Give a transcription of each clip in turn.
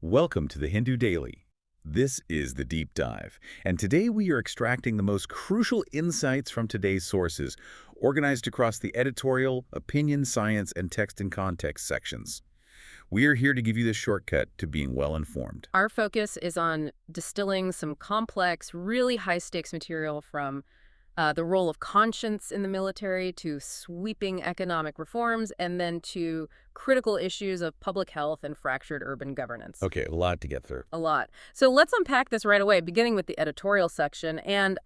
Welcome to the Hindu Daily. This is the deep dive, and today we are extracting the most crucial insights from today's sources, organized across the editorial, opinion, science, and text and context sections. We are here to give you the shortcut to being well-informed. Our focus is on distilling some complex, really high-stakes material from the role of conscience in the military to sweeping economic reforms and then to critical issues of public health and fractured urban governance. Okay, a lot to get through. A lot. So let's unpack this right away, beginning with the editorial section and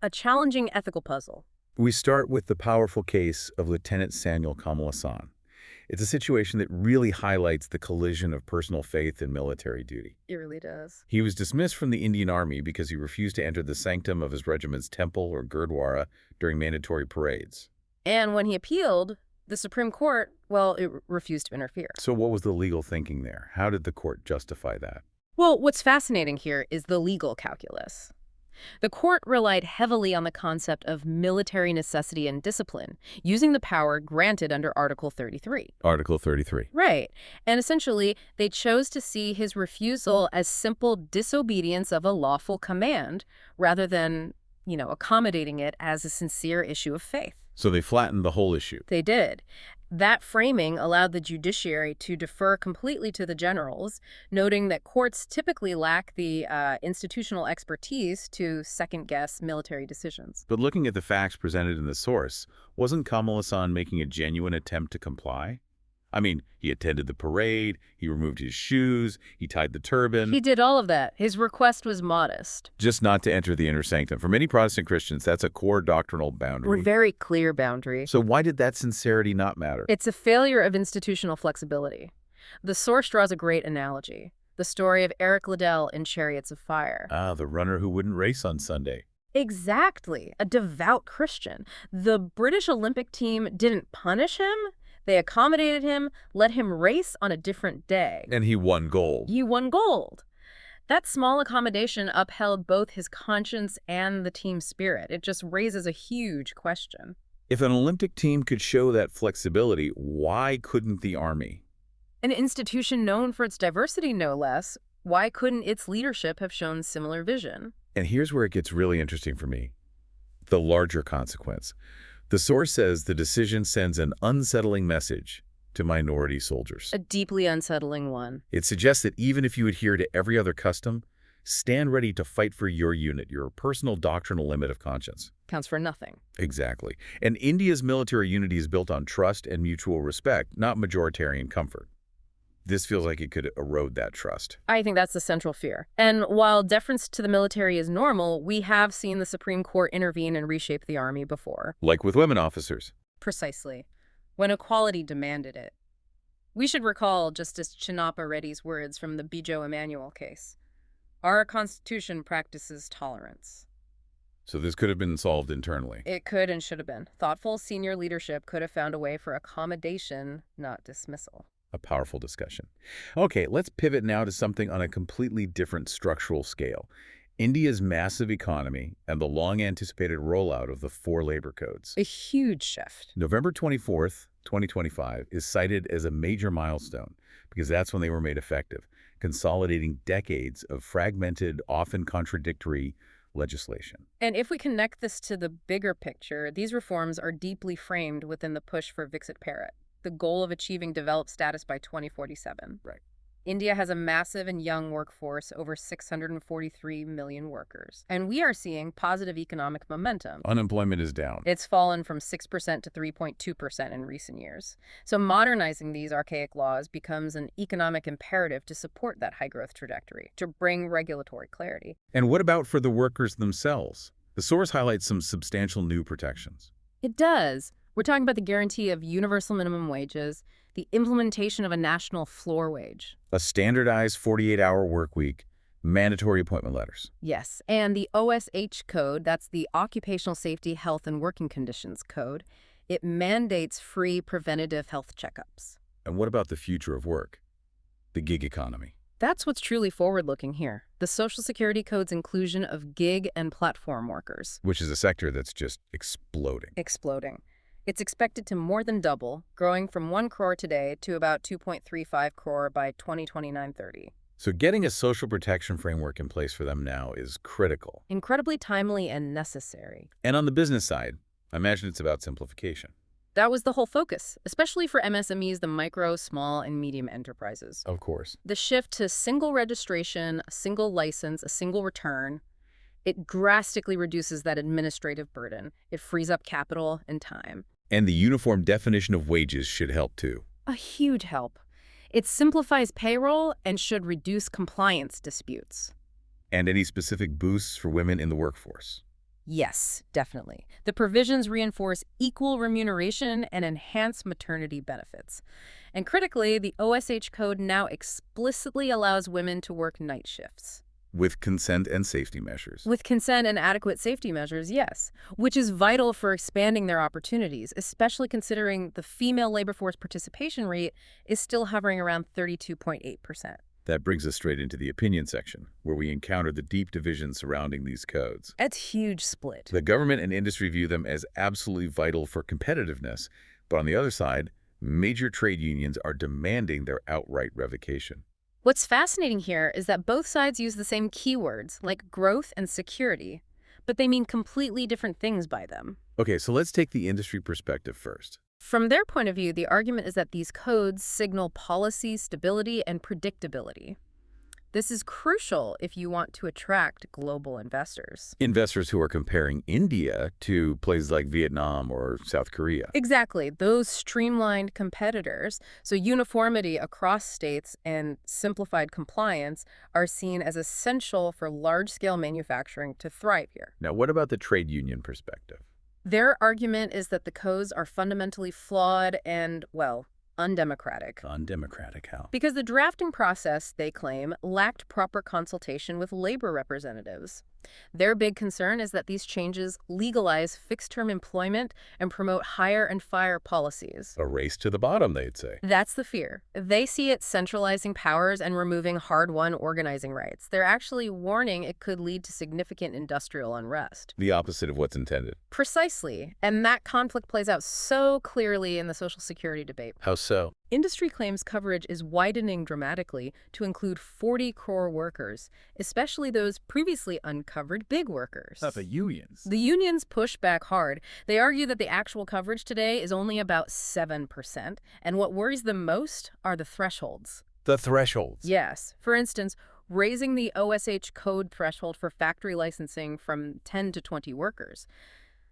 a challenging ethical puzzle. We start with the powerful case of Lieutenant Samuel Kamalasan. It's a situation that really highlights the collision of personal faith and military duty. It really does. He was dismissed from the Indian Army because he refused to enter the sanctum of his regiment's temple or gurdwara during mandatory parades. And when he appealed, the Supreme Court, well, it refused to interfere. So what was the legal thinking there? How did the court justify that? Well, what's fascinating here is the legal calculus. The court relied heavily on the concept of military necessity and discipline, using the power granted under Article 33. Article 33. Right. And essentially, they chose to see his refusal as simple disobedience of a lawful command rather than, accommodating it as a sincere issue of faith. So they flattened the whole issue. They did. That framing allowed the judiciary to defer completely to the generals, noting that courts typically lack the institutional expertise to second-guess military decisions. But looking at the facts presented in the source, wasn't Kamalasan making a genuine attempt to comply? I mean, he attended the parade, he removed his shoes, he tied the turban. He did all of that. His request was modest. Just not to enter the inner sanctum. For many Protestant Christians, that's a core doctrinal boundary. A very clear boundary. So why did that sincerity not matter? It's a failure of institutional flexibility. The source draws a great analogy. The story of Eric Liddell in Chariots of Fire. Ah, the runner who wouldn't race on Sunday. Exactly. A devout Christian. The British Olympic team didn't punish him. They accommodated him, let him race on a different day. And he won gold. He won gold. That small accommodation upheld both his conscience and the team spirit. It just raises a huge question. If an Olympic team could show that flexibility, why couldn't the Army? An institution known for its diversity, no less, why couldn't its leadership have shown similar vision? And here's where it gets really interesting for me. The larger consequence. The source says the decision sends an unsettling message to minority soldiers. A deeply unsettling one. It suggests that even if you adhere to every other custom, stand ready to fight for your unit, your personal doctrinal limit of conscience. Counts for nothing. Exactly. And India's military unity is built on trust and mutual respect, not majoritarian comfort. This feels like it could erode that trust. I think that's the central fear. And while deference to the military is normal, we have seen the Supreme Court intervene and reshape the Army before. Like with women officers. Precisely. When equality demanded it. We should recall Justice Chinnappa Reddy's words from the Bijo Emanuel case. Our Constitution practices tolerance. So this could have been solved internally. It could and should have been. Thoughtful senior leadership could have found a way for accommodation, not dismissal. A powerful discussion. Okay, let's pivot now to something on a completely different structural scale. India's massive economy and the long-anticipated rollout of the 4 labor codes. A huge shift. November 24th, 2025 is cited as a major milestone because that's when they were made effective, consolidating decades of fragmented, often contradictory legislation. And if we connect this to the bigger picture, these reforms are deeply framed within the push for Viksit Bharat, the goal of achieving developed status by 2047. Right. India has a massive and young workforce, over 643 million workers. And we are seeing positive economic momentum. Unemployment is down. It's fallen from 6% to 3.2% in recent years. So modernizing these archaic laws becomes an economic imperative to support that high-growth trajectory, to bring regulatory clarity. And what about for the workers themselves? The source highlights some substantial new protections. It does. We're talking about the guarantee of universal minimum wages, the implementation of a national floor wage. A standardized 48-hour work week, mandatory appointment letters. Yes, and the OSH code, that's the Occupational Safety, Health, and Working Conditions Code, it mandates free preventative health checkups. And what about the future of work? The gig economy. That's what's truly forward-looking here. The Social Security Code's inclusion of gig and platform workers. Which is a sector that's just exploding. Exploding. It's expected to more than double, growing from 1 crore today to about 2.35 crore by 2029-30. So getting a social protection framework in place for them now is critical. Incredibly timely and necessary. And on the business side, I imagine it's about simplification. That was the whole focus, especially for MSMEs, the micro, small, and medium enterprises. Of course. The shift to single registration, a single license, a single return, it drastically reduces that administrative burden. It frees up capital and time. And the uniform definition of wages should help too. A huge help. It simplifies payroll and should reduce compliance disputes. And any specific boosts for women in the workforce? Yes, definitely. The provisions reinforce equal remuneration and enhance maternity benefits. And critically, the OSH code now explicitly allows women to work night shifts. With consent and safety measures. With consent and adequate safety measures, yes, which is vital for expanding their opportunities, especially considering the female labor force participation rate is still hovering around 32.8%. That brings us straight into the opinion section, where we encounter the deep division surrounding these codes. It's huge split. The government and industry view them as absolutely vital for competitiveness, but on the other side, major trade unions are demanding their outright revocation. What's fascinating here is that both sides use the same keywords, like growth and security, but they mean completely different things by them. Okay, so let's take the industry perspective first. From their point of view, the argument is that these codes signal policy stability and predictability. This is crucial if you want to attract global investors. Investors who are comparing India to places like Vietnam or South Korea. Exactly, those streamlined competitors. So uniformity across states and simplified compliance are seen as essential for large-scale manufacturing to thrive here. Now, what about the trade union perspective? Their argument is that the codes are fundamentally flawed and, well, undemocratic. Undemocratic how? Because the drafting process, they claim, lacked proper consultation with labor representatives. Their big concern is that these changes legalize fixed-term employment and promote hire and fire policies. A race to the bottom, they'd say. That's the fear. They see it centralizing powers and removing hard-won organizing rights. They're actually warning it could lead to significant industrial unrest. The opposite of what's intended. Precisely. And that conflict plays out so clearly in the Social Security debate. How so? Industry claims coverage is widening dramatically to include 40 crore workers, especially those previously uncovered big workers. Not the unions. The unions push back hard. They argue that the actual coverage today is only about 7%, and what worries them most are the thresholds. The thresholds. Yes. For instance, raising the OSH code threshold for factory licensing from 10 to 20 workers.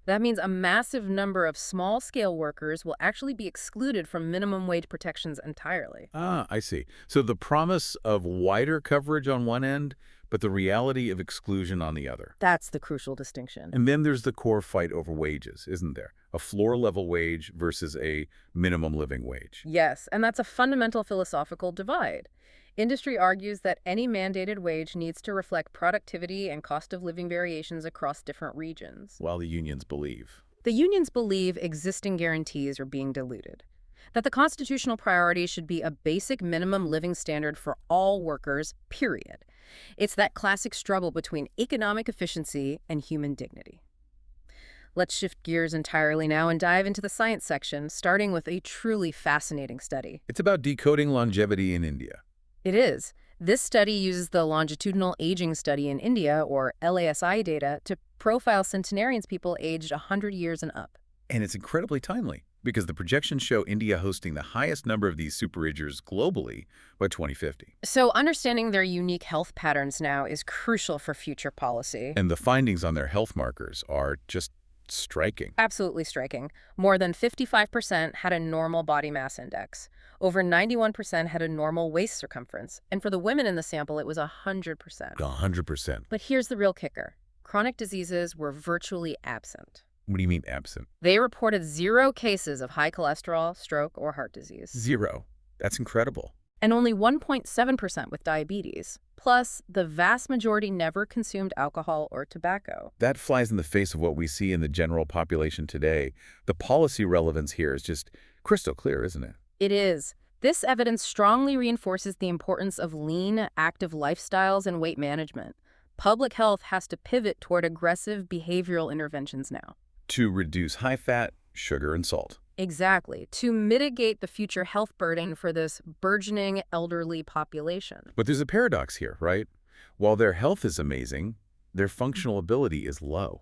That means a massive number of small-scale workers will actually be excluded from minimum wage protections entirely. Ah, I see. So the promise of wider coverage on one end, but the reality of exclusion on the other. That's the crucial distinction. And then there's the core fight over wages, isn't there? A floor-level wage versus a minimum living wage. Yes, and that's a fundamental philosophical divide. Industry argues that any mandated wage needs to reflect productivity and cost of living variations across different regions. While the unions believe. The unions believe existing guarantees are being diluted, that the constitutional priority should be a basic minimum living standard for all workers, period. It's that classic struggle between economic efficiency and human dignity. Let's shift gears entirely now and dive into the science section, starting with a truly fascinating study. It's about decoding longevity in India. It is. This study uses the Longitudinal Aging Study in India, or LASI data, to profile centenarians, people aged 100 years and up. And it's incredibly timely, because the projections show India hosting the highest number of these superagers globally by 2050. So understanding their unique health patterns now is crucial for future policy. And the findings on their health markers are just striking. Absolutely striking. More than 55% had a normal body mass index. Over 91% had a normal waist circumference. And for the women in the sample, it was 100%. 100%. But here's the real kicker. Chronic diseases were virtually absent. What do you mean absent? They reported 0 cases of high cholesterol, stroke, or heart disease. 0. That's incredible. And only 1.7% with diabetes. Plus, the vast majority never consumed alcohol or tobacco. That flies in the face of what we see in the general population today. The policy relevance here is just crystal clear, isn't it? It is. This evidence strongly reinforces the importance of lean, active lifestyles and weight management. Public health has to pivot toward aggressive behavioral interventions now. To reduce high fat, sugar, and salt. Exactly, to mitigate the future health burden for this burgeoning elderly population. But there's a paradox here, right? While their health is amazing, their functional ability is low.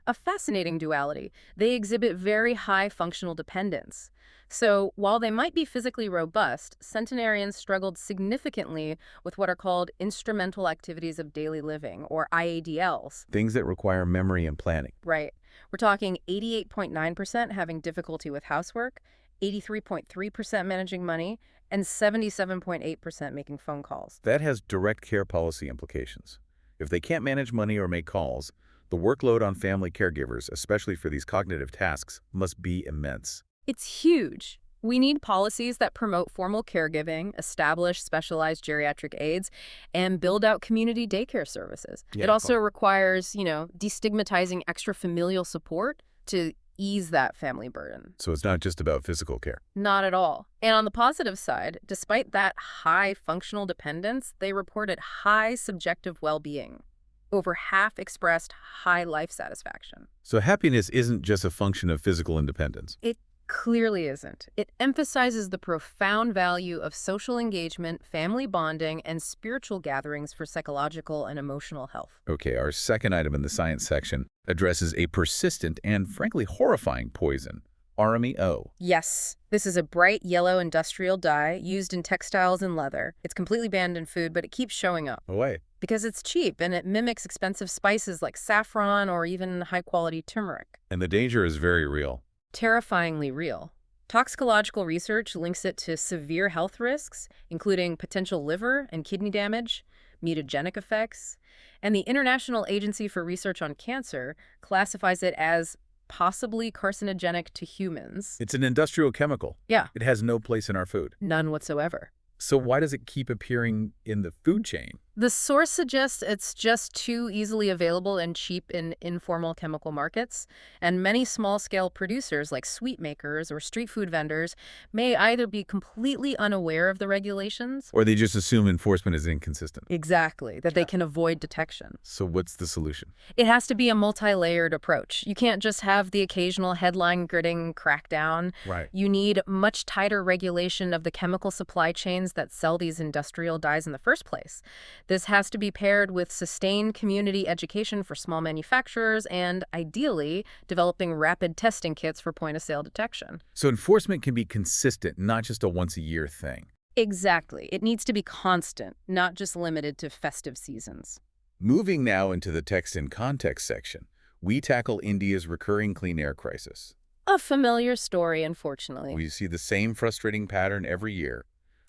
A fascinating duality. They exhibit very high functional dependence. So, while they might be physically robust, centenarians struggled significantly with what are called instrumental activities of daily living, or IADLs. Things that require memory and planning. Right. We're talking 88.9% having difficulty with housework, 83.3% managing money, and 77.8% making phone calls. That has direct care policy implications. If they can't manage money or make calls, the workload on family caregivers, especially for these cognitive tasks, must be immense. It's huge. We need policies that promote formal caregiving, establish specialized geriatric aides, and build out community daycare services. Yeah, It also requires, destigmatizing extra-familial support to ease that family burden. so it's not just about physical care. Not at all. And on the positive side, despite that high functional dependence, they reported high subjective well-being. Over half expressed high life satisfaction. So happiness isn't just a function of physical independence. It clearly isn't. It emphasizes the profound value of social engagement, family bonding, and spiritual gatherings for psychological and emotional health. Okay, our second item in the science section addresses a persistent and frankly horrifying poison, Auramine O. Yes, this is a bright yellow industrial dye used in textiles and leather. It's completely banned in food, but it keeps showing up. Oh, wait. Because it's cheap and it mimics expensive spices like saffron or even high-quality turmeric. And the danger is very real. Terrifyingly real. Toxicological research links it to severe health risks, including potential liver and kidney damage, mutagenic effects, and the International Agency for Research on Cancer classifies it as possibly carcinogenic to humans. It's an industrial chemical. Yeah, It has no place in our food. none whatsoever. So why does it keep appearing in the food chain? The source suggests it's just too easily available and cheap in informal chemical markets, and many small-scale producers like sweet makers or street food vendors may either be completely unaware of the regulations. Or they just assume enforcement is inconsistent. Exactly, that they can avoid detection. So what's the solution? It has to be a multi-layered approach. You can't just have the occasional headline-gritting crackdown. Right. You need much tighter regulation of the chemical supply chains that sell these industrial dyes in the first place. This has to be paired with sustained community education for small manufacturers and, ideally, developing rapid testing kits for point-of-sale detection. So enforcement can be consistent, not just a once-a-year thing. Exactly. It needs to be constant, not just limited to festive seasons. Moving now into the text and context section, we tackle India's recurring clean air crisis. A familiar story, unfortunately. We see the same frustrating pattern every year.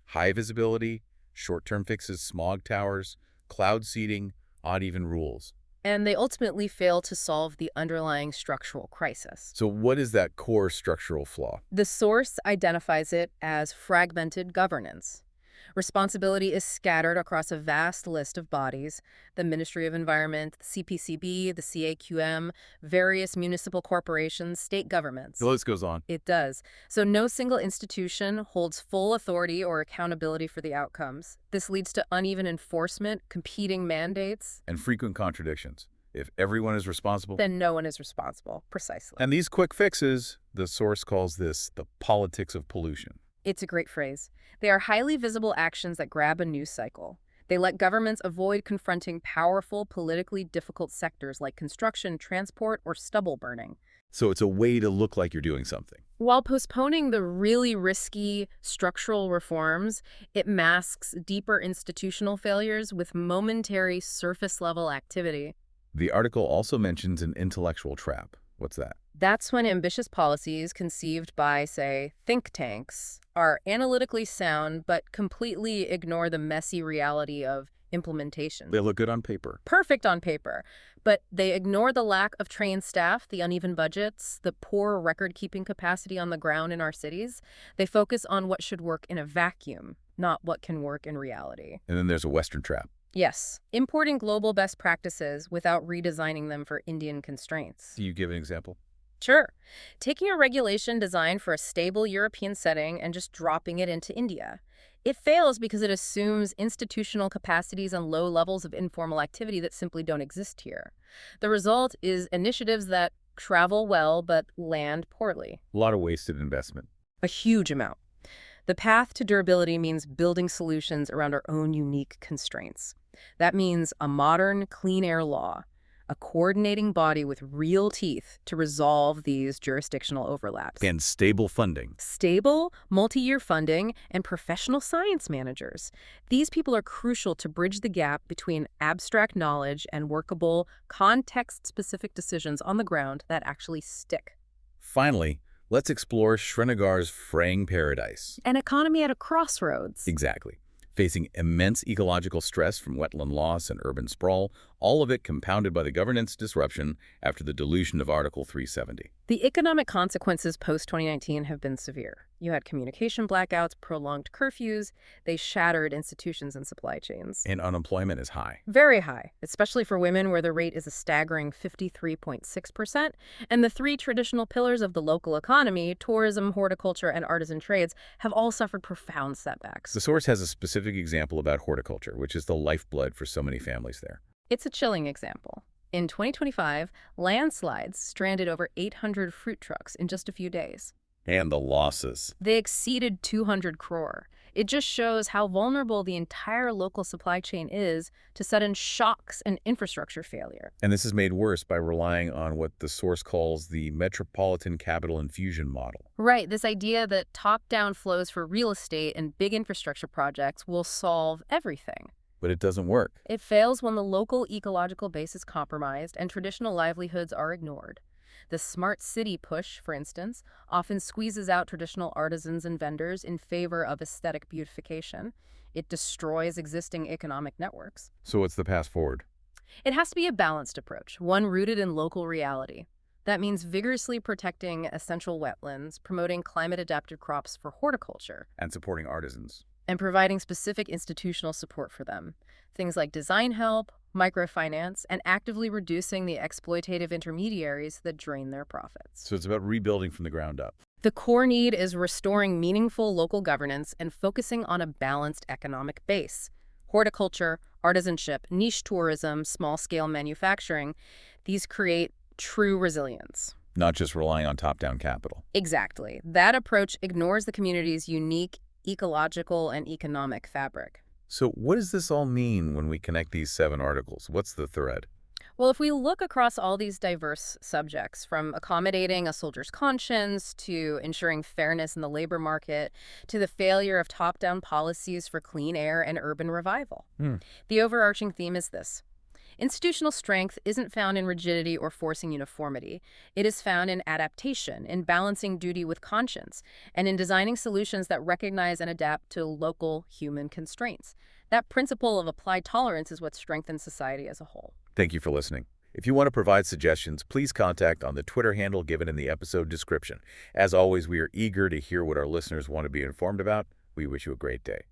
High visibility, short-term fixes, smog towers, cloud seeding, odd-even rules. And they ultimately fail to solve the underlying structural crisis. So what is that core structural flaw? The source identifies it as fragmented governance. Responsibility is scattered across a vast list of bodies: the Ministry of Environment, the CPCB, the CAQM, various municipal corporations, state governments. The list goes on. It does. So no single institution holds full authority or accountability for the outcomes. This leads to uneven enforcement, competing mandates. And frequent contradictions. If everyone is responsible, Then no one is responsible. Precisely. and these quick fixes, the source calls this the politics of pollution. It's a great phrase. They are highly visible actions that grab a news cycle. They let governments avoid confronting powerful, politically difficult sectors like construction, transport, or stubble burning, So it's a way to look like you're doing something. while postponing the really risky structural reforms. It masks deeper institutional failures with momentary surface-level activity. The article also mentions an intellectual trap. What's that? That's when ambitious policies conceived by, say, think tanks are analytically sound but completely ignore the messy reality of implementation. They look good on paper. Perfect on paper, but they ignore the lack of trained staff, the uneven budgets, the poor record-keeping capacity on the ground in our cities. They focus on what should work in a vacuum, not what can work in reality. And then there's a Western trap. Yes, importing global best practices without redesigning them for Indian constraints. Do you give an example? Sure. Taking a regulation designed for a stable European setting and just dropping it into India. It fails because it assumes institutional capacities and low levels of informal activity that simply don't exist here. The result is initiatives that travel well but land poorly. A lot of wasted investment. A huge amount. The path to durability means building solutions around our own unique constraints. That means a modern, clean air law, a coordinating body with real teeth to resolve these jurisdictional overlaps. And stable funding. Stable, multi-year funding, and professional science managers. These people are crucial to bridge the gap between abstract knowledge and workable, context-specific decisions on the ground that actually stick. Finally, let's explore Srinagar's fraying paradise. An economy at a crossroads. Exactly. Facing immense ecological stress from wetland loss and urban sprawl, all of it compounded by the governance disruption after the dilution of Article 370. The economic consequences post-2019 have been severe. You had communication blackouts, prolonged curfews, they shattered institutions and supply chains. And unemployment is high. Very high, especially for women where the rate is a staggering 53.6%, and the three traditional pillars of the local economy, tourism, horticulture, and artisan trades, have all suffered profound setbacks. The source has a specific example about horticulture, which is the lifeblood for so many families there. It's a chilling example. In 2025, landslides stranded over 800 fruit trucks in just a few days. And the losses. They exceeded 200 crore. It just shows how vulnerable the entire local supply chain is to sudden shocks and infrastructure failure. And this is made worse by relying on what the source calls the metropolitan capital infusion model. Right, this idea that top-down flows for real estate and big infrastructure projects will solve everything. But it doesn't work. It fails when the local ecological base is compromised and traditional livelihoods are ignored. The smart city push, for instance, often squeezes out traditional artisans and vendors in favor of aesthetic beautification. It destroys existing economic networks. So what's the path forward? It has to be a balanced approach, one rooted in local reality. That means vigorously protecting essential wetlands, promoting climate-adapted crops for horticulture, And supporting artisans. and providing specific institutional support for them. Things like design help, microfinance, and actively reducing the exploitative intermediaries that drain their profits. So it's about rebuilding from the ground up. The core need is restoring meaningful local governance and focusing on a balanced economic base. Horticulture, artisanship, niche tourism, small-scale manufacturing, these create true resilience. Not just relying on top-down capital. Exactly. That approach ignores the community's unique ecological and economic fabric. So what does this all mean when we connect these 7 articles? What's the thread? Well, if we look across all these diverse subjects, from accommodating a soldier's conscience to ensuring fairness in the labor market to the failure of top-down policies for clean air and urban revival, the overarching theme is this. Institutional strength isn't found in rigidity or forcing uniformity. It is found in adaptation, in balancing duty with conscience, and in designing solutions that recognize and adapt to local human constraints. That principle of applied tolerance is what strengthens society as a whole. Thank you for listening. If you want to provide suggestions, please contact on the Twitter handle given in the episode description. As always, we are eager to hear what our listeners want to be informed about. We wish you a great day.